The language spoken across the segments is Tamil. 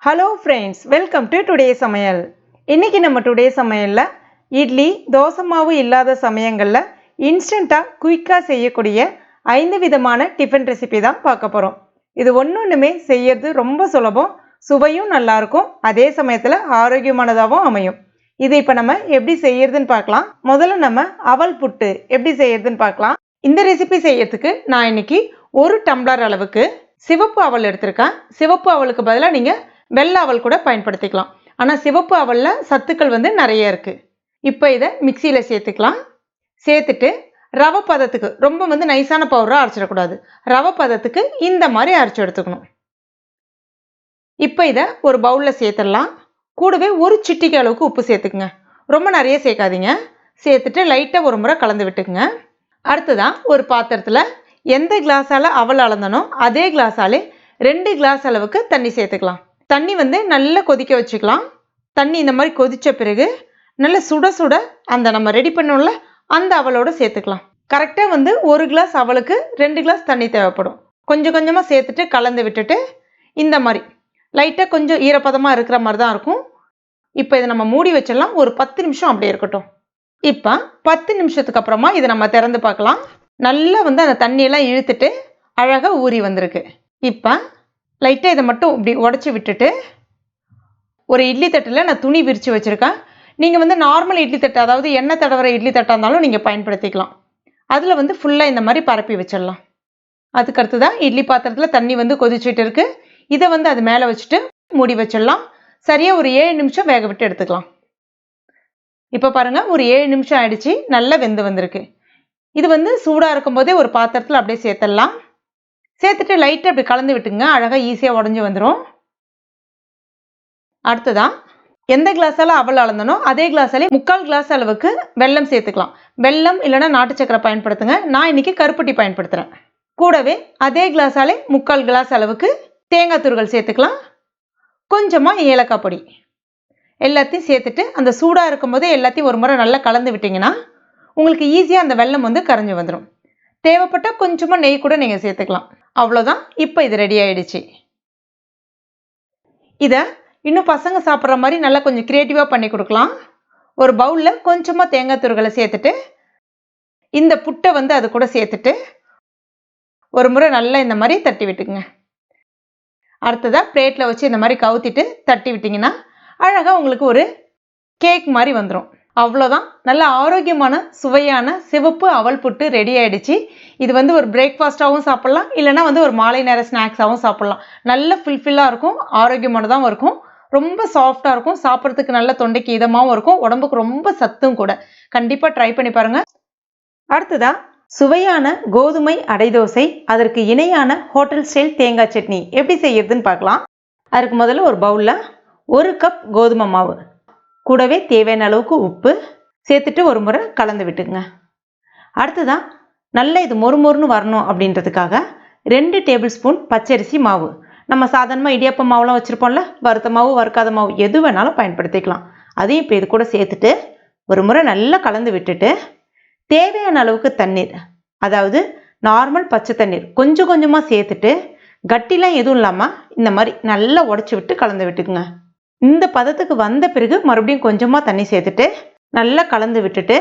Hello friends, welcome to today சமையல். இன்றைக்கி நம்ம டுடே சமையலில் இட்லி தோசை மாவு இல்லாத சமயங்களில் இன்ஸ்டண்ட்டாக குயிக்காக செய்யக்கூடிய 5 விதமான டிஃபன் ரெசிபி தான் பார்க்க போகிறோம். இது ஒன்றுமே செய்யறது ரொம்ப சுலபம், சுவையும் நல்லாயிருக்கும், அதே சமயத்தில் ஆரோக்கியமானதாகவும் அமையும். இது இப்போ நம்ம எப்படி செய்யறதுன்னு பார்க்கலாம். முதல்ல நம்ம அவல் புட்டு எப்படி செய்யறதுன்னு பார்க்கலாம். இந்த ரெசிபி செய்யறதுக்கு நான் இன்னைக்கு 1 டம்ளர் அளவுக்கு சிவப்பு அவல் எடுத்திருக்கேன். சிவப்பு அவலுக்கு பதிலாக நீங்கள் வெள்ளை அவல் கூட பயன்படுத்திக்கலாம். ஆனால் சிவப்பு அவலில் சத்துக்கள் நிறைய இருக்குது. இப்போ இதை மிக்சியில் சேர்த்துக்கலாம். சேர்த்துட்டு ரவை பதத்துக்கு, ரொம்ப நைஸான பவுடராக அரைச்சிடக்கூடாது, ரவை பதத்துக்கு இந்த மாதிரி அரைச்சி எடுத்துக்கணும். இப்போ இதை ஒரு பவுலில் சேர்த்துடலாம். கூடவே ஒரு சிட்டிகை அளவுக்கு உப்பு சேர்த்துக்குங்க. ரொம்ப நிறைய சேர்க்காதீங்க. சேர்த்துட்டு லைட்டாக ஒரு முறை கலந்து விட்டுக்குங்க. அடுத்ததான் ஒரு பாத்திரத்தில் எந்த கிளாஸால் அவல் அளந்தனோ அதே கிளாஸாலே 2 கிளாஸ் அளவுக்கு தண்ணி சேர்த்துக்கலாம். தண்ணி நல்லா கொதிக்க வச்சுக்கலாம். தண்ணி இந்த மாதிரி கொதித்த பிறகு நல்லா சுட சுட அந்த நம்ம ரெடி பண்ணோம்ல அந்த அவலோடு சேர்த்துக்கலாம். கரெக்டாக 1 கிளாஸ் அவலுக்கு 2 கிளாஸ் தண்ணி தேவைப்படும். கொஞ்சம் கொஞ்சமாக சேர்த்துட்டு கலந்து விட்டுட்டு இந்த மாதிரி லைட்டாக கொஞ்சம் ஈரப்பதமாக இருக்கிற மாதிரி தான் இருக்கும். இப்போ இதை நம்ம மூடி வச்சிடலாம். ஒரு 10 நிமிஷம் அப்படியே இருக்கட்டும். இப்போ 10 நிமிஷத்துக்கு அப்புறமா இதை நம்ம திறந்து பார்க்கலாம். நல்லா அந்த தண்ணியெல்லாம் இழுத்துட்டு அழகாக ஊறி வந்திருக்கு. இப்போ லைட்டாக இதை மட்டும் இப்படி உடச்சி விட்டுட்டு ஒரு இட்லி தட்டில் நான் துணி விரித்து வச்சுருக்கேன். நீங்கள் நார்மல் இட்லி தட்டு, அதாவது எண்ணெய் தடவுற இட்லி தட்டாக இருந்தாலும் நீங்கள் பயன்படுத்திக்கலாம். அதில் ஃபுல்லாக இந்த மாதிரி பரப்பி வச்சிடலாம். அதுக்கடுத்து தான் இட்லி பாத்திரத்தில் தண்ணி கொதிச்சுட்டு இருக்குது. இதை அது மேலே வச்சுட்டு மூடி வச்சிடலாம். சரியாக ஒரு 7 நிமிஷம் வேக விட்டு எடுத்துக்கலாம். இப்போ பாருங்கள், ஒரு 7 நிமிஷம் ஆயிடுச்சு. நல்லா வெந்து வந்திருக்கு. இது சூடாக இருக்கும்போதே ஒரு பாத்திரத்தில் அப்படியே சேர்த்துடலாம். சேர்த்துட்டு லைட்டாக அப்படி கலந்து விட்டுங்க. அழகாக ஈஸியாக உடஞ்சி வந்துடும். அடுத்ததான் எந்த கிளாஸால் அவல் அளந்தனோ அதே கிளாஸாலே 3/4 கிளாஸ் அளவுக்கு வெல்லம் சேர்த்துக்கலாம். வெல்லம் இல்லைனா நாட்டு சக்கரை பயன்படுத்துங்க. நான் இன்னைக்கு கருப்பட்டி பயன்படுத்துகிறேன். கூடவே அதே கிளாஸாலே 3/4 கிளாஸ் அளவுக்கு தேங்காய் துருவல் சேர்த்துக்கலாம். கொஞ்சமாக ஏலக்காய் பொடி எல்லாத்தையும் சேர்த்துட்டு அந்த சூடாக இருக்கும்போதே எல்லாத்தையும் ஒரு முறை நல்லா கலந்து விட்டிங்கன்னா உங்களுக்கு ஈஸியாக அந்த வெல்லம் கரைஞ்சி வந்துடும். தேவைப்பட்டால் கொஞ்சமாக நெய் கூட நீங்கள் சேர்த்துக்கலாம். அவ்வளோதான். இப்போ இது ரெடி ஆகிடுச்சு. இதை இன்னும் பசங்க சாப்பிட்ற மாதிரி நல்லா கொஞ்சம் க்ரியேட்டிவாக பண்ணி கொடுக்கலாம். ஒரு பவுலில் கொஞ்சமாக தேங்காய் துருகளை சேர்த்துட்டு இந்த புட்டை அது கூட சேர்த்துட்டு ஒரு முறை நல்லா இந்த மாதிரி தட்டி விட்டுக்குங்க. அடுத்ததாக பிளேட்டில் வச்சு இந்த மாதிரி கவுத்திட்டு தட்டி விட்டிங்கன்னா அழகாக உங்களுக்கு ஒரு கேக் மாதிரி வந்துடும். அவ்வளோதான். நல்ல ஆரோக்கியமான சுவையான சிவப்பு அவல் புட்டு ரெடி ஆகிடுச்சு. இது ஒரு பிரேக்ஃபாஸ்ட்டாகவும் சாப்பிட்லாம், இல்லைனா ஒரு மாலை நேர ஸ்நாக்ஸாகவும் சாப்பிட்லாம். நல்ல ஃபுல்ஃபில்லாக இருக்கும், ஆரோக்கியமானதாகவும் இருக்கும், ரொம்ப சாஃப்டாக இருக்கும், சாப்பிட்றதுக்கு நல்ல தொண்டைக்கு இதமாகவும் இருக்கும், உடம்புக்கு ரொம்ப சத்தும் கூட. கண்டிப்பாக ட்ரை பண்ணி பாருங்கள். அடுத்ததான் சுவையான கோதுமை அடை தோசை, அதற்கு இணையான ஹோட்டல் ஸ்டைல் தேங்காய் சட்னி எப்படி செய்யறதுன்னு பார்க்கலாம். அதுக்கு முதல்ல ஒரு பவுலில் 1 கப் கோதுமை மாவு, கூடவே தேவையான அளவுக்கு உப்பு சேர்த்துட்டு ஒரு முறை கலந்து விட்டுக்குங்க. அடுத்ததான் நல்லா இது மொறுமொறுன்னு வரணும் அப்படின்றதுக்காக 2 டேபிள் ஸ்பூன் பச்சரிசி மாவு, நம்ம சாதாரணமாக இடியாப்ப மாவுலாம் வச்சுருப்போம்ல, வறுத்த மாவு வறுக்காத மாவு எது வேணாலும் பயன்படுத்திக்கலாம். அதையும் இப்போ இது கூட சேர்த்துட்டு ஒரு முறை நல்லா கலந்து விட்டுட்டு தேவையான அளவுக்கு தண்ணீர், அதாவது நார்மல் பச்சை தண்ணீர் கொஞ்சம் கொஞ்சமாக சேர்த்துட்டு கட்டிலாம் எதுவும் இல்லாமல் இந்த மாதிரி நல்லா உடச்சி விட்டு கலந்து விட்டுக்குங்க. இந்த பதத்துக்கு வந்த பிறகு மறுபடியும் கொஞ்சமாக தண்ணி சேர்த்துட்டு நல்லா கலந்து விட்டுட்டு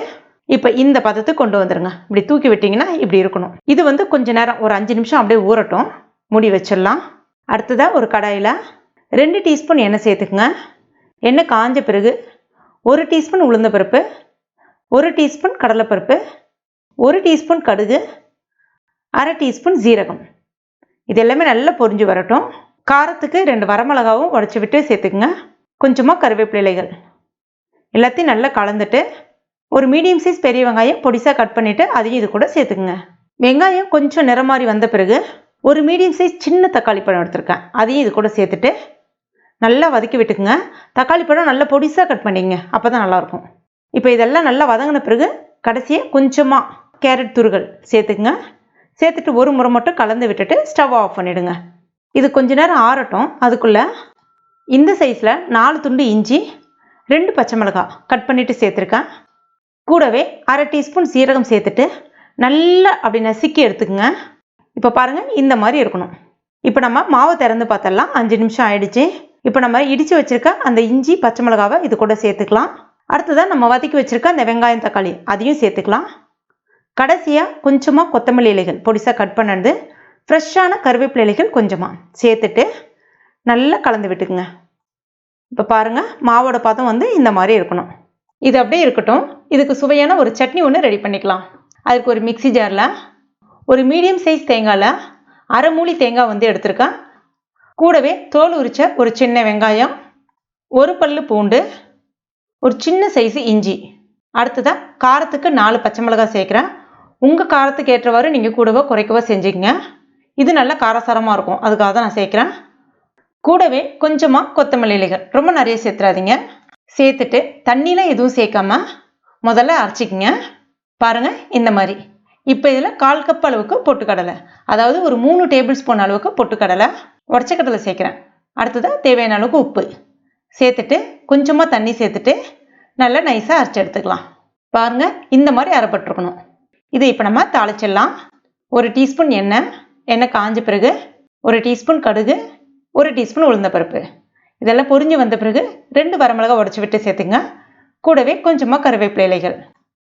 இப்போ இந்த பதத்துக்கு கொண்டு வந்துடுங்க. இப்படி தூக்கி விட்டிங்கன்னா இப்படி இருக்கணும். இது கொஞ்ச நேரம் ஒரு 5 நிமிஷம் அப்படியே ஊறட்டும். மூடி வச்சிடலாம். அடுத்ததாக ஒரு கடாயில் 2 டீஸ்பூன் எண்ணெய் சேர்த்துக்குங்க. எண்ணெய் காஞ்ச பிறகு 1 டீஸ்பூன் உளுந்தப்பருப்பு, 1 டீஸ்பூன் கடலைப்பருப்பு, 1 டீஸ்பூன் கடுகு, 1/2 டீஸ்பூன் ஜீரகம், இது எல்லாமே நல்லா பொரிஞ்சு வரட்டும். காரத்துக்கு 2 வரமிளகாவும் உடச்சி விட்டு சேர்த்துக்குங்க. கொஞ்சமாக கருவேப்பிலை இலைகள் எல்லாத்தையும் நல்லா கலந்துட்டு ஒரு மீடியம் சைஸ் பெரிய வெங்காயம் பொடிசாக கட் பண்ணிவிட்டு அதையும் இது கூட சேர்த்துக்குங்க. வெங்காயம் கொஞ்சம் நிறம் மாதிரி வந்த பிறகு ஒரு மீடியம் சைஸ் சின்ன தக்காளி பழம் எடுத்துருக்கேன், அதையும் இது கூட சேர்த்துட்டு நல்லா வதக்கி விட்டுக்குங்க. தக்காளி பழம் நல்லா பொடிசாக கட் பண்ணிங்க, அப்போ தான் நல்லாயிருக்கும். இப்போ இதெல்லாம் நல்லா வதங்கின பிறகு கடைசியாக கொஞ்சமாக கேரட் துருகள் சேர்த்துக்குங்க. சேர்த்துட்டு ஒரு முறை மட்டும் கலந்து விட்டுட்டு ஸ்டவ் ஆஃப் பண்ணிவிடுங்க. இது கொஞ்ச நேரம் ஆறட்டும். அதுக்குள்ளே இந்த சைஸில் 4 துண்டு இஞ்சி, 2 பச்சை மிளகாய் கட் பண்ணிவிட்டு சேர்த்துருக்கேன். கூடவே 1/2 டீஸ்பூன் சீரகம் சேர்த்துட்டு நல்லா அப்படி நசுக்கி எடுத்துக்கோங்க. இப்போ பாருங்கள், இந்த மாதிரி இருக்கணும். இப்போ நம்ம மாவு திறந்து பார்த்தலாம். 5 நிமிஷம் ஆயிடுச்சு. இப்போ நம்ம இடித்து வச்சுருக்க அந்த இஞ்சி பச்சை மிளகாவை இது கூட சேர்த்துக்கலாம். அடுத்ததான் நம்ம வதக்கி வச்சுருக்க அந்த வெங்காயம் தக்காளி அதையும் சேர்த்துக்கலாம். கடைசியாக கொஞ்சமாக கொத்தமல்லி இலைகள் பொடிசாக கட் பண்ணது, ஃப்ரெஷ்ஷான கருவேப்பிலை இலைகள் கொஞ்சமாக சேர்த்துட்டு நல்லா கலந்து விட்டுக்குங்க. இப்போ பாருங்கள், மாவோட பதம் வந்து இந்த மாதிரி இருக்கணும். இது அப்படியே இருக்கட்டும். இதுக்கு சுவையான ஒரு சட்னி ஒன்று ரெடி பண்ணிக்கலாம். அதுக்கு ஒரு மிக்ஸி ஜாரில் ஒரு மீடியம் சைஸ் தேங்காயில் அரை மூடி தேங்காய் வந்து எடுத்திருக்கேன். கூடவே தோல் உரிச்ச ஒரு சின்ன வெங்காயம், ஒரு பல்லு பூண்டு, ஒரு சின்ன சைஸு இஞ்சி, அடுத்ததான் காரத்துக்கு 4 பச்சை மிளகாய் சேர்க்குறேன். உங்கள் காரத்துக்கு ஏற்றவாறு நீங்கள் கூடவோ குறைக்கவோ செஞ்சுக்கங்க. இது நல்லா காரசாரமாக இருக்கும், அதுக்காக தான் நான் சேர்க்குறேன். கூடவே கொஞ்சமாக கொத்தமல்லி இலைகள், ரொம்ப நிறைய சேர்த்துறாதீங்க. சேர்த்துட்டு தண்ணியில் எதுவும் சேர்க்காம முதல்ல அரைச்சிக்கங்க. பாருங்கள் இந்த மாதிரி. இப்போ இதில் 1/4 கப் அளவுக்கு பொட்டுக்கடலை, அதாவது ஒரு 3 டேபிள் ஸ்பூன் அளவுக்கு பொட்டுக்கடலை, உடச்ச கடலை சேர்க்குறேன். அடுத்ததாக தேவையான அளவுக்கு உப்பு சேர்த்துட்டு கொஞ்சமாக தண்ணி சேர்த்துட்டு நல்லா நைஸாக அரைச்சி எடுத்துக்கலாம். பாருங்கள் இந்த மாதிரி அரைப்பட்டுருக்கணும். இதை இப்போ நம்ம தாளிச்சிடலாம். ஒரு டீஸ்பூன் எண்ணெய் காஞ்ச பிறகு ஒரு டீஸ்பூன் கடுகு, ஒரு டீஸ்பூன் உளுந்தப்பருப்பு, இதெல்லாம் பொரிஞ்சு வந்த பிறகு 2 வரமிளகாய் உடச்சி விட்டு சேர்த்துங்க. கூடவே கொஞ்சமாக கருவேப்பிலை இலைகள்.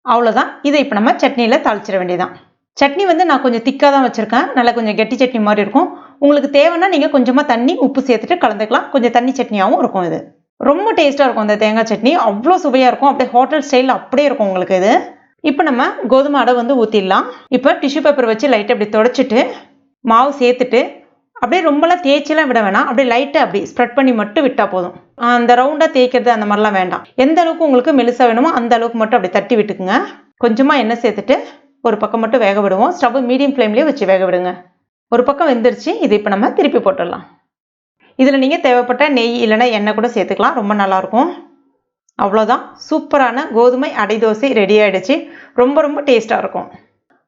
அவ்வளோதான். இதை இப்போ நம்ம சட்னியில் தாளிச்சிட வேண்டியதான். சட்னி வந்து நான் கொஞ்சம் திக்காக தான் வச்சுருக்கேன், நல்லா கொஞ்சம் கெட்டி சட்னி மாதிரி இருக்கும். உங்களுக்கு தேவைன்னா நீங்கள் கொஞ்சமாக தண்ணி உப்பு சேர்த்துட்டு கலந்துக்கலாம். கொஞ்சம் தண்ணி சட்னியாகவும் இருக்கும். இது ரொம்ப டேஸ்ட்டாக இருக்கும். அந்த தேங்காய் சட்னி அவ்வளோ சுவையாக இருக்கும். அப்படியே ஹோட்டல் ஸ்டைலில் அப்படியே இருக்கும் உங்களுக்கு இது. இப்போ நம்ம கோதுமை அடை வந்து ஊற்றிடலாம். இப்போ டிஷ்யூ பேப்பர் வச்சு லைட்டாக அப்படி தொடச்சிட்டு மாவு சேர்த்துட்டு அப்படியே ரொம்பலாம் தேய்ச்சிலாம் விட வேணாம், அப்படியே லைட்டாக அப்படி ஸ்ப்ரெட் பண்ணி மட்டும் விட்டால் போதும். அந்த ரவுண்டாக தேய்க்கிறது அந்த மாதிரிலாம் வேண்டாம். எந்த அளவுக்கு உங்களுக்கு மெலிசாக வேணுமோ அந்த அளவுக்கு மட்டும் அப்படி தட்டி விட்டுக்குங்க. கொஞ்சமாக எண்ணெய் சேர்த்துட்டு ஒரு பக்கம் மட்டும் வேக விடுவோம். ஸ்டவ் மீடியம் ஃப்ளேம்லேயே வச்சு வேக விடுங்க. ஒரு பக்கம் வெந்துருச்சு. இது இப்போ நம்ம திருப்பி போட்டுடலாம். இதில் நீங்கள் தேவைப்பட்ட நெய் இல்லைன்னா எண்ணெய் கூட சேர்த்துக்கலாம், ரொம்ப நல்லாயிருக்கும். அவ்வளோதான், சூப்பரான கோதுமை அடை தோசை ரெடி ஆகிடுச்சு. ரொம்ப ரொம்ப டேஸ்ட்டாக இருக்கும்.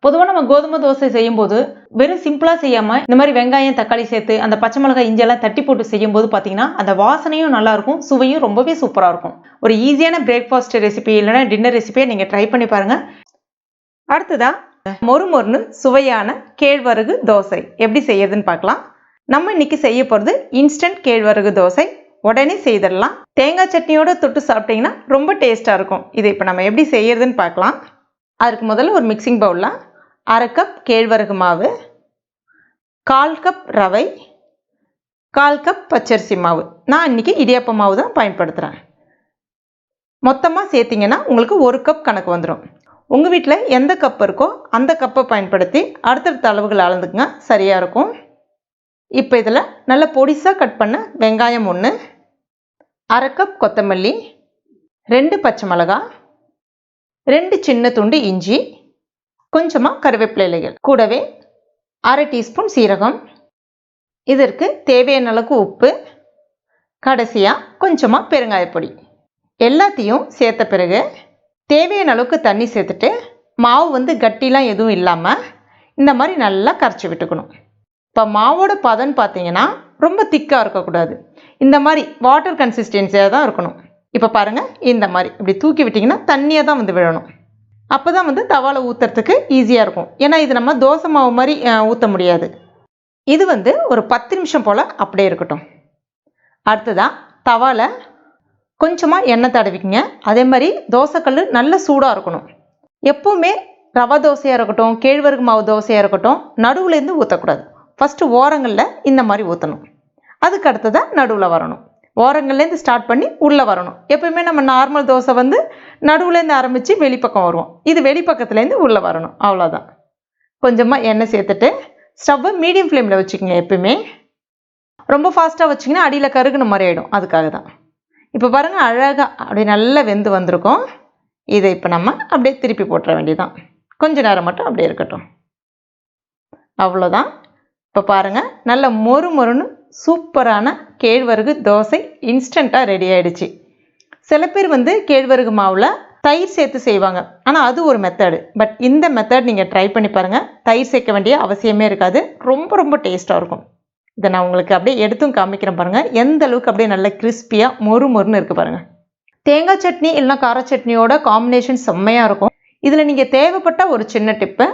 பொதுவாக நம்ம கோதுமை தோசை செய்யும்போது வெறும் சிம்பிளாக செய்யாமல் இந்த மாதிரி வெங்காயம் தக்காளி சேர்த்து அந்த பச்சை மிளகாய் இஞ்செல்லாம் தட்டி போட்டு செய்யும்போது பார்த்தீங்கன்னா அந்த வாசனையும் நல்லாயிருக்கும், சுவையும் ரொம்பவே சூப்பராக இருக்கும். ஒரு ஈஸியான பிரேக்ஃபாஸ்ட் ரெசிபி இல்லைன்னா டின்னர் ரெசிபியை நீங்கள் ட்ரை பண்ணி பாருங்கள். அடுத்ததாக மொறுமொறுன்னு சுவையான கேழ்வரகு தோசை எப்படி செய்யறதுன்னு பார்க்கலாம். நம்ம இன்னைக்கு செய்ய போகிறது இன்ஸ்டன்ட் கேழ்வரகு தோசை. உடனே செய்திடலாம். தேங்காய் சட்னியோட தொட்டு சாப்பிட்டீங்கன்னா ரொம்ப டேஸ்ட்டாக இருக்கும். இதை இப்போ நம்ம எப்படி செய்யறதுன்னு பார்க்கலாம். அதுக்கு முதல்ல ஒரு மிக்சிங் பவுலில் 1/2 கப் கேழ்வரகு மாவு, 1/4 கப் ரவை, 1/4 கப் பச்சரிசி மாவு. நான் இன்னைக்கு இடியாப்ப மாவு தான் பயன்படுத்துகிறேன். மொத்தமாக சேர்த்திங்கன்னா உங்களுக்கு 1 கப் கணக்கு வந்துடும். உங்கள் வீட்டில் எந்த கப் இருக்கோ அந்த கப்பை பயன்படுத்தி அடுத்தடுத்த அளவுகள் அளந்துக்குங்க, சரியாக இருக்கும். இப்போ இதில் நல்ல பொடிசாக கட் பண்ண வெங்காயம் 1, 1/2 கப் கொத்தமல்லி, 2 பச்சை மிளகாய், 2 சின்ன துண்டு இஞ்சி, கொஞ்சமாக கருவேப்பிலை இலைகள், கூடவே 1/2 டீஸ்பூன் சீரகம், இதற்கு தேவையான அளவுக்கு உப்பு, கடைசியாக கொஞ்சமாக பெருங்காயப்பொடி. எல்லாத்தையும் சேர்த்த பிறகு தேவையான அளவுக்கு தண்ணி சேர்த்துட்டு மாவு வந்து கட்டிலாம் எதுவும் இல்லாமல் இந்த மாதிரி நல்லா கரைச்சி விட்டுக்கணும். இப்போ மாவோட பதம் பார்த்தீங்கன்னா ரொம்ப திக்காக இருக்கக்கூடாது, இந்த மாதிரி வாட்டர் கன்சிஸ்டன்சியாக தான் இருக்கணும். இப்போ பாருங்கள், இந்த மாதிரி இப்படி தூக்கி விட்டிங்கன்னா தண்ணியாக தான் வந்து விழணும். அப்போ தான் வந்து தவாவில் ஊற்றுறதுக்கு ஈஸியாக இருக்கும். ஏன்னா இது நம்ம தோசை மாவு மாதிரி ஊற்ற முடியாது. இது வந்து ஒரு 10 நிமிஷம் போல் அப்படியே இருக்கட்டும். அடுத்ததாக தவாவில் கொஞ்சமாக எண்ணெய் தடவிக்குங்க. அதே மாதிரி தோசைக்கல் நல்ல சூடாக இருக்கணும். எப்போவுமே ரவை தோசையாக இருக்கட்டும், கேழ்வரகு மாவு தோசையாக இருக்கட்டும், நடுவுலேருந்து ஊற்றக்கூடாது. ஃபஸ்ட்டு ஓரங்களில் இந்த மாதிரி ஊற்றணும். அதுக்கு அடுத்ததாக நடுவில் வரணும். ஓரங்கள்லேருந்து ஸ்டார்ட் பண்ணி உள்ளே வரணும். எப்போயுமே நம்ம நார்மல் தோசை வந்து நடுவுலேருந்து ஆரம்பித்து வெளிப்பக்கம் வருவோம். இது வெளிப்பக்கத்துலேருந்து உள்ளே வரணும், அவ்வளோதான். கொஞ்சமாக எண்ணெய் சேர்த்துட்டு ஸ்டவ்வை மீடியம் ஃப்ளேமில் வச்சுக்கோங்க. எப்பவுமே ரொம்ப ஃபாஸ்ட்டாக வச்சிங்கன்னா அடியில் கருகுன மாதிரி ஆகிடும், அதுக்காக தான். இப்போ பாருங்கள், அழகாக அப்படியே நல்லா வெந்து வந்திருக்கும். இதை இப்போ நம்ம அப்படியே திருப்பி போட்டுற வேண்டியதான். கொஞ்சம் நேரம் மட்டும் அப்படியே இருக்கட்டும், அவ்வளோதான். இப்போ பாருங்கள், நல்ல மொறு மொறுன்னு சூப்பரான கேழ்வரகு தோசை இன்ஸ்டண்ட்டாக ரெடி ஆகிடுச்சு. சில பேர் வந்து கேழ்வரகு மாவில் தயிர் சேர்த்து செய்வாங்க, ஆனால் அது ஒரு மெத்தடு. பட் இந்த மெத்தட் நீங்கள் ட்ரை பண்ணி பாருங்கள். தயிர் சேர்க்க வேண்டிய அவசியமே இருக்காது, ரொம்ப ரொம்ப டேஸ்ட்டாக இருக்கும். இதை நான் உங்களுக்கு அப்படியே எடுத்தும் காமிக்கிறேன் பாருங்கள், எந்த அளவுக்கு அப்படியே நல்ல கிறிஸ்பியாக மொறு மொறுன்னு இருக்குது பாருங்கள். தேங்காய் சட்னி இல்லைனா கார சட்னியோட காம்பினேஷன் செம்மையாக இருக்கும். இதில் நீங்கள் தேவைப்பட்ட ஒரு சின்ன டிப்பு,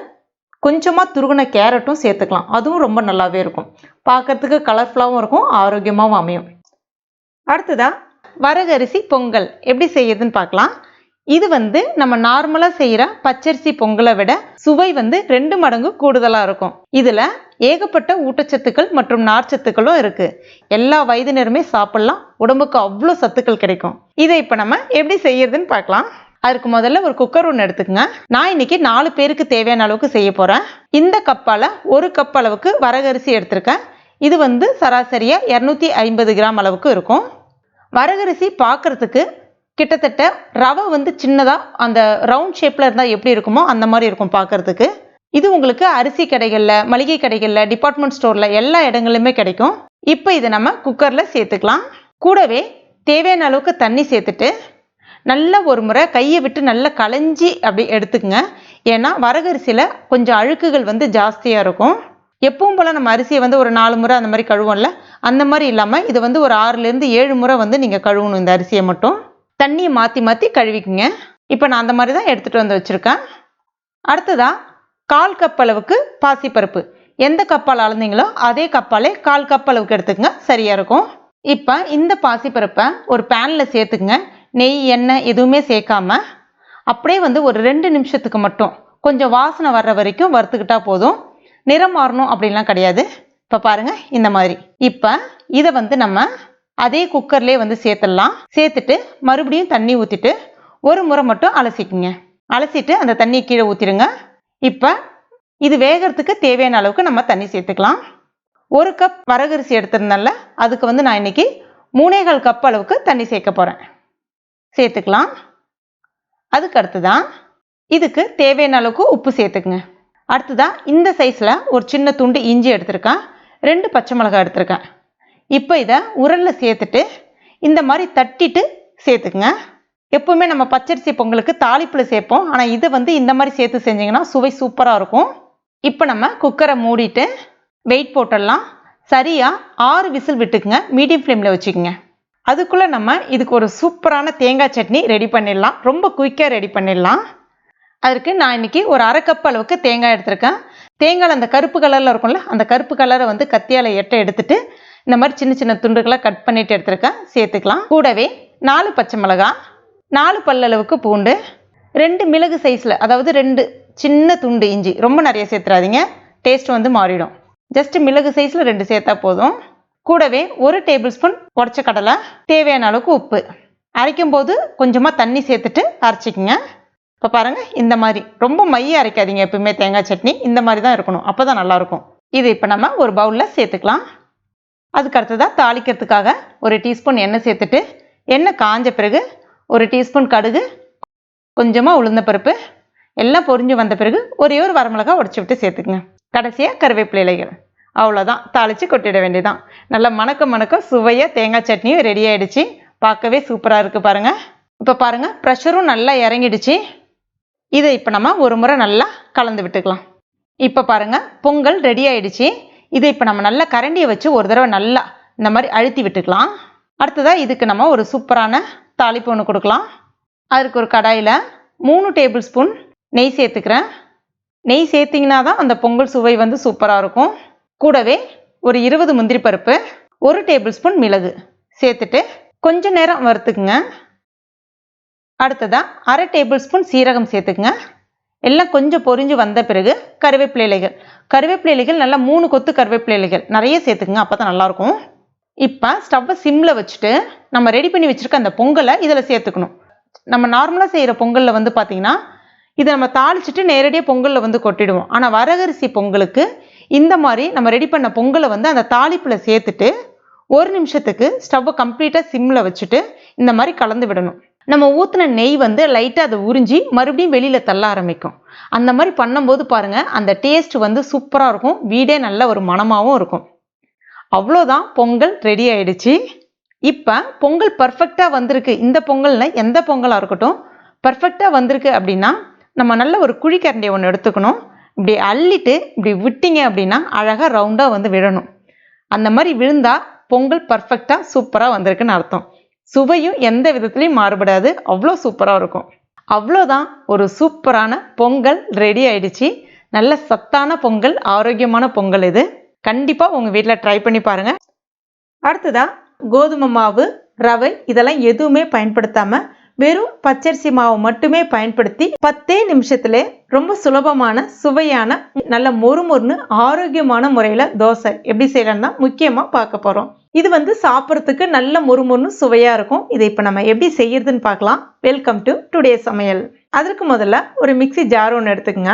கொஞ்சமாக துருகுன கேரட்டும் சேர்த்துக்கலாம். அதுவும் ரொம்ப நல்லாவே இருக்கும். பார்க்குறதுக்கு கலர்ஃபுல்லாகவும் இருக்கும், ஆரோக்கியமாகவும் அமையும். அடுத்ததா வரகரிசி பொங்கல் எப்படி செய்யுதுன்னு பார்க்கலாம். இது நம்ம நார்மலா செய்யற பச்சரிசி பொங்கலை விட சுவை 2 மடங்கு கூடுதலா இருக்கும். இதுல ஏகப்பட்ட ஊட்டச்சத்துக்கள் மற்றும் நார்ச்சத்துக்களும் இருக்கு. எல்லா வயதினருமே சாப்பிடலாம். உடம்புக்கு அவ்வளோ சத்துக்கள் கிடைக்கும். இதை இப்ப நம்ம எப்படி செய்யறதுன்னு பார்க்கலாம். அதுக்கு முதல்ல ஒரு குக்கர் ஒன்று எடுத்துக்கங்க. நான் இன்னைக்கு 4 பேருக்கு தேவையான அளவுக்கு செய்ய போறேன். இந்த கப்பால 1 கப் அளவுக்கு வரகரிசி எடுத்திருக்கேன். இது சராசரியா 250 கிராம் அளவுக்கு இருக்கும். வரகரிசி பார்க்கறதுக்கு கிட்டத்தட்ட ரவை சின்னதா அந்த ரவுண்ட் ஷேப்ல இருந்தா எப்படி இருக்குமோ அந்த மாதிரி இருக்கும் பார்க்கறதுக்கு. இது உங்களுக்கு அரிசி கடைகள்ல, மளிகை கடைகள்ல, டிபார்ட்மெண்ட் ஸ்டோர்ல எல்லா இடங்களிலுமே கிடைக்கும். இப்போ இதை நம்ம குக்கர்ல சேர்த்துக்கலாம். கூடவே தேவையான அளவுக்கு தண்ணி சேர்த்துட்டு நல்ல ஒரு முறை கையை விட்டு நல்லா களைஞ்சி அப்படி எடுத்துக்கங்க. ஏன்னா வரகரிசியில கொஞ்சம் அழுக்குகள் ஜாஸ்தியா இருக்கும். எப்பவும் போல நம்ம அரிசியை ஒரு 4 முறை அந்த மாதிரி கழுவோம்ல, அந்த மாதிரி இல்லாம இது ஒரு 6லேருந்து 7 முறை நீங்க கழுவணும். இந்த அரிசியை மட்டும் தண்ணியை மாத்தி மாத்தி கழுவிக்குங்க. இப்போ நான் அந்த மாதிரி தான் எடுத்துட்டு வந்து வச்சிருக்கேன். அடுத்ததா 1/4 கப் அளவுக்கு பாசிப்பருப்பு. எந்த கப்பால் அளந்தீங்களோ அதே கப்பாலே 1/4 கப் அளவுக்கு எடுத்துக்கங்க, சரியா இருக்கும். இப்போ இந்த பாசிப்பருப்பை ஒரு பேன்ல சேர்த்துக்குங்க. நெய், எண்ணெய் எதுவுமே சேர்க்காம அப்படியே ஒரு 2 நிமிஷத்துக்கு மட்டும் கொஞ்சம் வாசனை வர்ற வரைக்கும் வறுத்துக்கிட்டா போதும். நிறம் மாறணும் அப்படின்லாம் கிடையாது. இப்போ பாருங்க இந்த மாதிரி. இப்போ இதை நம்ம அதே குக்கர்லேயே சேர்த்துடலாம். சேர்த்துட்டு மறுபடியும் தண்ணி ஊற்றிட்டு ஒரு முறை மட்டும் அலசிக்குங்க. அலசிட்டு அந்த தண்ணியை கீழே ஊற்றிடுங்க. இப்போ இது வேகிறதுக்கு தேவையான அளவுக்கு நம்ம தண்ணி சேர்த்துக்கலாம். 1 கப் வரகரிசி எடுத்திருந்தேன்ல, அதுக்கு நான் இன்னைக்கு 3/4 கப் அளவுக்கு தண்ணி சேர்க்க போகிறேன். சேர்த்துக்கலாம். அதுக்கு அடுத்துதான் இதுக்கு தேவையான அளவுக்கு உப்பு சேர்த்துக்குங்க. அடுத்ததான் இந்த சைஸில் ஒரு சின்ன துண்டு இஞ்சி எடுத்திருக்கேன். 2 பச்சை மிளகாய் எடுத்திருக்கேன். இப்போ இதை உரலில் சேர்த்துட்டு இந்த மாதிரி தட்டிட்டு சேர்த்துக்குங்க. எப்பவுமே நம்ம பச்சரிசி பொங்கலுக்கு தாளிப்பில் சேர்ப்போம். ஆனால் இதை இந்த மாதிரி சேர்த்து செஞ்சிங்கன்னா சுவை சூப்பராக இருக்கும். இப்போ நம்ம குக்கரை மூடிட்டு வெயிட் போட்டுடலாம். சரியாக 6 விசில் விட்டுக்குங்க. மீடியம் ஃப்ளேமில் வச்சுக்கோங்க. அதுக்குள்ளே நம்ம இதுக்கு ஒரு சூப்பரான தேங்காய் சட்னி ரெடி பண்ணிடலாம். ரொம்ப குயிக்காக ரெடி பண்ணிடலாம். அதுக்கு நான் இன்னைக்கு ஒரு 1/2 கப் அளவுக்கு தேங்காய் எடுத்திருக்கேன். தேங்காய் அந்த கருப்பு கலரில் இருக்கும்ல, அந்த கருப்பு கலரை கத்தியால் எடுத்துட்டு இந்த மாதிரி சின்ன சின்ன துண்டுகளாக கட் பண்ணிட்டு எடுத்திருக்கேன். சேர்த்துக்கலாம். கூடவே 4 பச்சை மிளகாய், 4 பல்லளவுக்கு பூண்டு, 2 மிளகு சைஸில், அதாவது 2 சின்ன துண்டு இஞ்சி. ரொம்ப நிறைய சேர்த்துறாதீங்க, டேஸ்ட் மாறிடும். ஜஸ்ட் மிளகு சைஸில் 2 சேர்த்தா போதும். கூடவே 1 டேபிள் ஸ்பூன் உடச்ச கடலை, தேவையான அளவுக்கு உப்பு. அரைக்கும் போது கொஞ்சமாக தண்ணி சேர்த்துட்டு அரைச்சிக்கங்க. இப்போ பாருங்கள் இந்த மாதிரி. ரொம்ப மைய அரைக்காதீங்க. எப்பவுமே தேங்காய் சட்னி இந்த மாதிரி தான் இருக்கணும், அப்போ தான் நல்லாயிருக்கும். இது இப்போ நம்ம ஒரு பவுலில் சேர்த்துக்கலாம். அதுக்கு அடுத்ததாக தாளிக்கிறதுக்காக 1 டீஸ்பூன் எண்ணெய் சேர்த்துட்டு, எண்ணெய் காஞ்ச பிறகு 1 டீஸ்பூன் கடுகு, கொஞ்சமாக உளுந்தப்பருப்பு எல்லாம் பொரிஞ்சு வந்த பிறகு ஒரே ஒரு வரமிளகாய் உடச்சி விட்டு சேர்த்துக்குங்க. கடைசியாக கருவேப்பிலை இலைகள். அவ்வளோதான், தாளித்து கொட்டிட வேண்டியதான். நல்லா மணக்க சுவையாக தேங்காய் சட்னியும் ரெடி ஆகிடுச்சு. பார்க்கவே சூப்பராக இருக்குது பாருங்கள். இப்போ பாருங்கள், ப்ரெஷரும் நல்லா இறங்கிடுச்சு. இதை இப்போ நம்ம ஒரு முறை நல்லா கலந்து விட்டுக்கலாம். இப்போ பாருங்கள், பொங்கல் ரெடி ஆகிடுச்சு. இதை இப்போ நம்ம நல்லா கரண்டியை வச்சு ஒரு தடவை நல்லா இந்த மாதிரி அழுத்தி விட்டுக்கலாம். அடுத்ததாக இதுக்கு நம்ம ஒரு சூப்பரான தாளிப்பு ஒன்று கொடுக்கலாம். அதுக்கு ஒரு கடாயில் 3 டேபிள் ஸ்பூன் நெய் சேர்த்துக்கிறேன். நெய் சேர்த்திங்கன்னா தான் அந்த பொங்கல் சுவை சூப்பராக இருக்கும். கூடவே ஒரு 20 முந்திரி பருப்பு, 1 டேபிள் ஸ்பூன் மிளகு சேர்த்துட்டு கொஞ்ச நேரம் வறுத்துக்குங்க. அடுத்ததாக 1/2 டேபிள் ஸ்பூன் சீரகம் சேர்த்துக்குங்க. எல்லாம் கொஞ்சம் பொரிஞ்சு வந்த பிறகு கருவேப்பிலை இலைகள். கருவேப்பிலை இலைகள் நல்லா 3 கொத்து கருவேப்பிலை இலைகள் நிறைய சேர்த்துக்குங்க, அப்போ தான் நல்லாயிருக்கும். இப்போ ஸ்டவ்வை சிம்மில் வச்சுட்டு நம்ம ரெடி பண்ணி வச்சுருக்க அந்த பொங்கலை இதில் சேர்த்துக்கணும். நம்ம நார்மலாக செய்கிற பொங்கலில் பார்த்தீங்கன்னா இதை நம்ம தாளிச்சிட்டு நேரடியாக பொங்கலில் கொட்டிடுவோம். ஆனால் வரகரிசி பொங்கலுக்கு இந்த மாதிரி நம்ம ரெடி பண்ண பொங்கலை அந்த தாளிப்பில் சேர்த்துட்டு 1 நிமிஷத்துக்கு ஸ்டவ்வை கம்ப்ளீட்டாக சிம்மில் வச்சுட்டு இந்த மாதிரி கலந்து விடணும். நம்ம ஊற்றின நெய் லைட்டாக அதை உறிஞ்சி மறுபடியும் வெளியில் தள்ள ஆரம்பிக்கும். அந்த மாதிரி பண்ணும்போது பாருங்கள், அந்த டேஸ்ட் சூப்பராக இருக்கும். வீடே நல்ல ஒரு மணமாகவும் இருக்கும். அவ்வளோதான், பொங்கல் ரெடி ஆயிடுச்சு. இப்போ பொங்கல் பர்ஃபெக்டாக வந்திருக்கு. இந்த பொங்கலில் எந்த பொங்கலாக இருக்கட்டும் பர்ஃபெக்டாக வந்திருக்கு அப்படின்னா நம்ம நல்ல ஒரு குழிக்கரண்டியை ஒன்று எடுத்துக்கணும். இப்படி அள்ளிட்டு இப்படி விட்டிங்க அப்படின்னா அழகாக ரவுண்டாக விழணும். அந்த மாதிரி விழுந்தால் பொங்கல் பர்ஃபெக்டாக சூப்பராக வந்திருக்குன்னு அர்த்தம். சுவையும் எந்த விதத்துலையும் மாறுபடாது, அவ்வளோ சூப்பராக இருக்கும். அவ்வளோதான், ஒரு சூப்பரான பொங்கல் ரெடி ஆயிடுச்சு. நல்ல சத்தான பொங்கல், ஆரோக்கியமான பொங்கல். இது கண்டிப்பாக உங்கள் வீட்டில் ட்ரை பண்ணி பாருங்கள். அடுத்ததாக கோதுமை மாவு ரவை இதெல்லாம் எதுவுமே பயன்படுத்தாமல் வெறும் பச்சரிசி மாவு மட்டுமே பயன்படுத்தி 10 நிமிஷத்துல ரொம்ப சுலபமான சுவையான நல்ல மொறுமொறுன்னு ஆரோக்கியமான முறையில் தோசை எப்படி செய்யலாம்னு தான் முக்கியமாக பார்க்க போகிறோம். இது வந்து சாப்பிட்றதுக்கு நல்ல மொறுமொறுன்னு சுவையாக இருக்கும். இதை இப்போ நம்ம எப்படி செய்யறதுன்னு பார்க்கலாம். வெல்கம் டு டுடே சமையல். அதற்கு முதல்ல ஒரு மிக்ஸி ஜார் ஒன்று எடுத்துக்கங்க.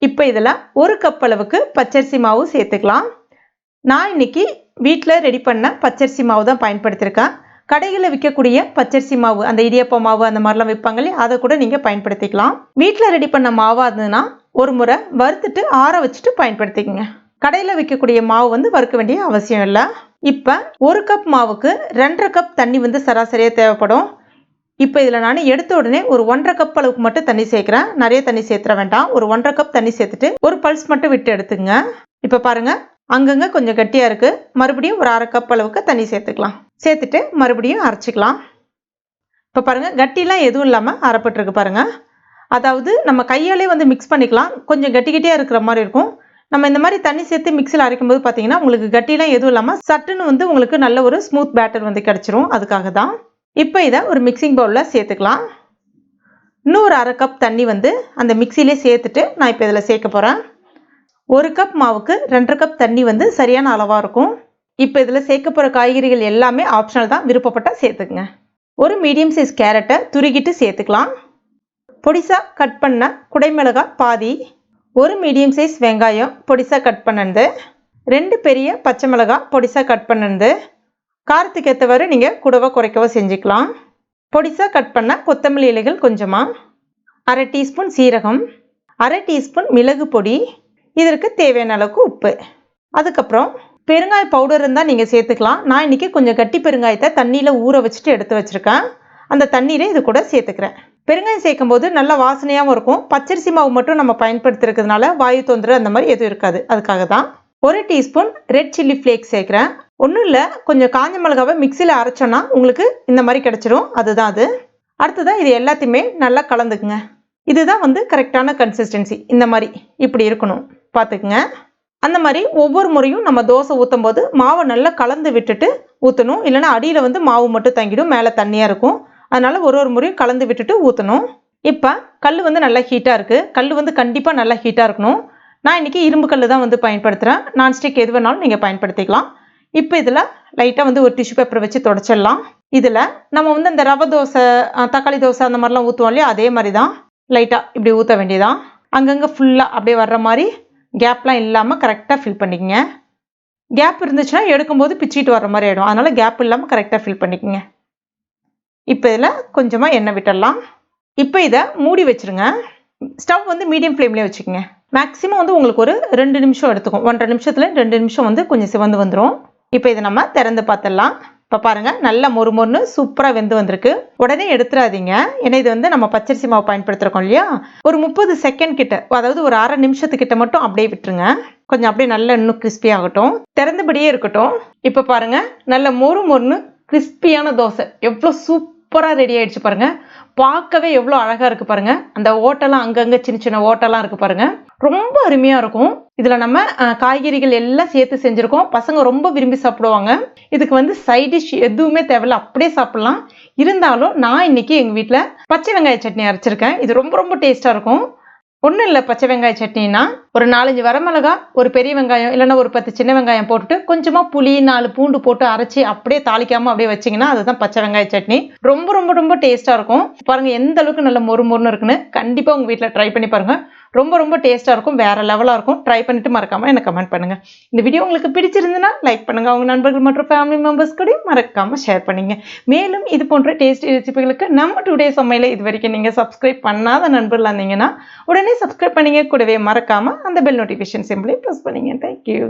இப்போ இதில் 1 கப் அளவுக்கு பச்சரிசி மாவு சேர்த்துக்கலாம். நான் இன்னைக்கு வீட்டில் ரெடி பண்ண பச்சரிசி மாவு தான் பயன்படுத்தியிருக்கேன். கடைகளில் விற்கக்கூடிய பச்சரிசி மாவு, அந்த இடியப்ப மாவு அந்த மாதிரிலாம் விற்பாங்க இல்லையா, அதை கூட நீங்கள் பயன்படுத்திக்கலாம். வீட்டில் ரெடி பண்ண மாவாக இருந்ததுன்னா ஒரு முறை வறுத்துட்டு ஆற வச்சுட்டு பயன்படுத்திக்கங்க. கடையில் விற்கக்கூடிய மாவு வந்து வறுக்க வேண்டிய அவசியம் இல்லை. இப்போ 1 கப் மாவுக்கு 2.5 கப் தண்ணி வந்து சராசரியாக தேவைப்படும். இப்போ இதில் நான் எடுத்த உடனே ஒரு 1.5 கப் அளவுக்கு மட்டும் தண்ணி சேர்க்குறேன். நிறைய தண்ணி சேர்த்துற வேண்டாம். ஒரு 1.5 கப் தண்ணி சேர்த்துட்டு ஒரு பல்ஸ் மட்டும் விட்டு எடுத்துங்க. இப்போ பாருங்கள், அங்கங்கே கொஞ்சம் கட்டியாக இருக்குது. மறுபடியும் ஒரு 1/2 கப் அளவுக்கு தண்ணி சேர்த்துக்கலாம். சேர்த்துட்டு மறுபடியும் அரைச்சிக்கலாம். இப்போ பாருங்கள், கட்டிலாம் எதுவும் இல்லாமல் அரைப்பட்டுருக்கு பாருங்கள். அதாவது நம்ம கையாலே வந்து மிக்ஸ் பண்ணிக்கலாம். கொஞ்சம் கட்டியாக இருக்கிற மாதிரி இருக்கும். நம்ம இந்த மாதிரி தண்ணி சேர்த்து மிக்சியில் அரைக்கும் போது பார்த்தீங்கன்னா உங்களுக்கு கட்டிலாம் எதுவும் இல்லாமல் சட்டுன்னு வந்து உங்களுக்கு நல்ல ஒரு ஸ்மூத் பேட்டர் வந்து கிடச்சிரும். அதுக்காக தான். இப்போ இதை ஒரு மிக்சிங் பவுலில் சேர்த்துக்கலாம். இன்னும் ஒரு 1/2 கப் தண்ணி வந்து அந்த மிக்சியிலே சேர்த்துட்டு நான் இப்போ இதில் சேர்க்க போகிறேன். 1 கப் மாவுக்கு 2.5 கப் தண்ணி வந்து சரியான அளவாக இருக்கும். இப்போ இதில் சேர்க்க போகிற காய்கறிகள் எல்லாமே ஆப்ஷனல் தான். விருப்பப்பட்டால் சேர்த்துக்குங்க. ஒரு மீடியம் சைஸ் கேரட்டை துருகிட்டு சேர்த்துக்கலாம். பொடிசாக கட் பண்ண குடைமிளகாய் பாதி, ஒரு மீடியம் சைஸ் வெங்காயம் பொடிசாக கட் பண்ணது, 2 பெரிய பச்சை மிளகாய் பொடிசாக கட் பண்ணது. காரத்துக்கு ஏற்றவாறு நீங்கள் கூடவோ குறைக்கவோ செஞ்சுக்கலாம். பொடிசாக கட் பண்ண கொத்தமல்லி இலைகள் கொஞ்சமாக, 1/2 டீஸ்பூன் சீரகம், 1/2 டீஸ்பூன் மிளகு பொடி, இதற்கு தேவையான அளவுக்கு உப்பு. அதுக்கப்புறம் பெருங்காய பவுடர் இருந்தால் நீங்கள் சேர்த்துக்கலாம். நான் இன்றைக்கி கொஞ்சம் கட்டி பெருங்காயத்தை தண்ணியில் ஊற வச்சுட்டு எடுத்து வச்சுருக்கேன். அந்த தண்ணீரை இது கூட சேர்த்துக்கிறேன். பெருங்காயம் சேர்க்கும் போது நல்ல வாசனையாகவும் இருக்கும். பச்சரிசி மாவு மட்டும் நம்ம பயன்படுத்துறதுனால வாயு தொந்தரவு அந்த மாதிரி எதுவும் இருக்காது. அதுக்காக தான். 1 டீஸ்பூன் ரெட் சில்லி ஃப்ளேக்ஸ் சேர்க்குறேன். ஒன்றும் இல்லை, கொஞ்சம் காஞ்ச மிளகாவை மிக்சியில் அரைச்சோன்னா உங்களுக்கு இந்த மாதிரி கிடச்சிரும். அதுதான் அது. அடுத்ததான் இது எல்லாத்தையுமே நல்லா கலந்துக்குங்க. இதுதான் வந்து கரெக்டான கன்சிஸ்டன்சி. இந்த மாதிரி இப்படி இருக்கணும், பார்த்துக்குங்க. அந்த மாதிரி ஒவ்வொரு முறையும் நம்ம தோசை ஊற்றும் போது மாவை நல்லா கலந்து விட்டுட்டு ஊற்றணும். இல்லைனா அடியில் வந்து மாவு மட்டும் தங்கிடும், மேலே தண்ணியாக இருக்கும். அதனால் ஒரு முறையும் கலந்து விட்டுட்டு ஊற்றணும். இப்போ கல் வந்து நல்லா ஹீட்டாக இருக்குது. கல் வந்து கண்டிப்பாக நல்லா ஹீட்டாக இருக்கணும். நான் இன்றைக்கி இரும்பு கல் தான் வந்து பயன்படுத்துகிறேன். நான்ஸ்டிக் எது வேணாலும் நீங்கள் பயன்படுத்திக்கலாம். இப்போ இதில் லைட்டாக வந்து ஒரு டிஷ்யூ பேப்பர் வச்சு தொடச்சிடலாம். இதில் நம்ம வந்து அந்த ரவை தோசை, தக்காளி தோசை அந்த மாதிரிலாம் ஊற்றுவோம் இல்லையா, அதே மாதிரி தான் லைட்டாக இப்படி ஊற்ற வேண்டியதான். அங்கங்கே ஃபுல்லாக அப்படியே வர்ற மாதிரி கேப்லாம் இல்லாமல் கரெக்டாக ஃபில் பண்ணிக்கங்க. கேப் இருந்துச்சுன்னா எடுக்கும்போது பிச்சிட்டு வர்ற மாதிரி ஆகிடும். அதனால் கேப் இல்லாமல் கரெக்டாக ஃபில் பண்ணிக்கங்க. இப்போ இதில் கொஞ்சமாக எண்ணெய் விட்டுடலாம். இப்போ இதை மூடி வச்சுருங்க. ஸ்டவ் வந்து மீடியம் ஃப்ளேம்லேயே வச்சுக்கோங்க. மேக்ஸிமம் வந்து உங்களுக்கு ஒரு 2 நிமிஷம் எடுத்துக்கும். 1.5 நிமிஷத்தில் 2 நிமிஷம் வந்து கொஞ்சம் சிவந்து வந்துடும். இப்போ இதை நம்ம திறந்து பார்த்துடலாம். இப்போ பாருங்கள், நல்ல மொறுமொறுன்னு சூப்பராக வெந்து வந்திருக்கு. உடனே எடுத்துடாதீங்க. ஏன்னா இது வந்து நம்ம பச்சரிசி மாவு பயன்படுத்துகிறோம் இல்லையா. ஒரு 30 செகண்ட் கிட்ட, அதாவது ஒரு 1/2 நிமிஷத்துக்கிட்ட மட்டும் அப்படியே விட்டுருங்க. கொஞ்சம் அப்படியே நல்லா இன்னும் கிறிஸ்பி ஆகட்டும். திறந்தபடியே இருக்கட்டும். இப்போ பாருங்கள், நல்ல மொறுமொறுன்னு கிறிஸ்பியான தோசை எவ்வளோ சூப்பராக ரெடி ஆகிடுச்சு பாருங்கள். பார்க்கவே எவ்வளோ அழகாக இருக்குது பாருங்கள். அந்த ஓட்டெல்லாம் அங்கங்கே சின்ன சின்ன ஓட்டெல்லாம் இருக்குது பாருங்கள். ரொம்ப அருமையாக இருக்கும். இதில் நம்ம காய்கறிகள் எல்லாம் சேர்த்து செஞ்சுருக்கோம். பசங்க ரொம்ப விரும்பி சாப்பிடுவாங்க. இதுக்கு வந்து சைட் டிஷ் எதுவுமே தேவையில்ல, அப்படியே சாப்பிட்லாம். இருந்தாலும் நான் இன்னைக்கு எங்கள் வீட்டில் பச்சை வெங்காய சட்னி அரைச்சிருக்கேன். இது ரொம்ப ரொம்ப டேஸ்ட்டாக இருக்கும். ஒன்றும் இல்லை, பச்சை வெங்காய சட்னின்னா ஒரு 4-5 வரமிளகா, ஒரு பெரிய வெங்காயம் இல்லைன்னா ஒரு 10 சின்ன வெங்காயம் போட்டுட்டு கொஞ்சமாக புளி 4 பூண்டு போட்டு அரைச்சி அப்படியே தாளிக்காமல் அப்படியே வச்சிங்கன்னா அதுதான் பச்சை வெங்காய சட்னி. ரொம்ப ரொம்ப ரொம்ப டேஸ்ட்டாக இருக்கும். பாருங்கள் எந்த அளவுக்கு நல்ல மொறுமொறுன்னு இருக்குன்னு. கண்டிப்பாக உங்கள் வீட்டில் ட்ரை பண்ணி பாருங்கள். ரொம்ப ரொம்ப டேஸ்ட்டாக இருக்கும். வேறு லெவலாக இருக்கும். ட்ரை பண்ணிட்டு மறக்காமல் எனக்கு கமெண்ட் பண்ணுங்கள். இந்த வீடியோ உங்களுக்கு பிடிச்சிருந்துன்னா லைக் பண்ணுங்கள். உங்கள் நண்பர்கள் மற்றும் ஃபேமிலி மெம்பர்ஸ் கூட மறக்காமல் ஷேர் பண்ணுங்க. மேலும் இது போன்ற டேஸ்டி ரெசிபிகளுக்கு நம்ம டுடே சமையலை இது வரைக்கும் நீங்கள் சப்ஸ்கிரைப் பண்ணாத நண்பர்களாக இருந்தீங்கன்னா உடனே சப்ஸ்கிரைப் பண்ணிங்க. கூடவே மறக்காமல் அந்த பெல் நோட்டிஃபிகேஷன் சிம்பிளை ப்ரெஸ் பண்ணிங்க. தேங்க்யூ.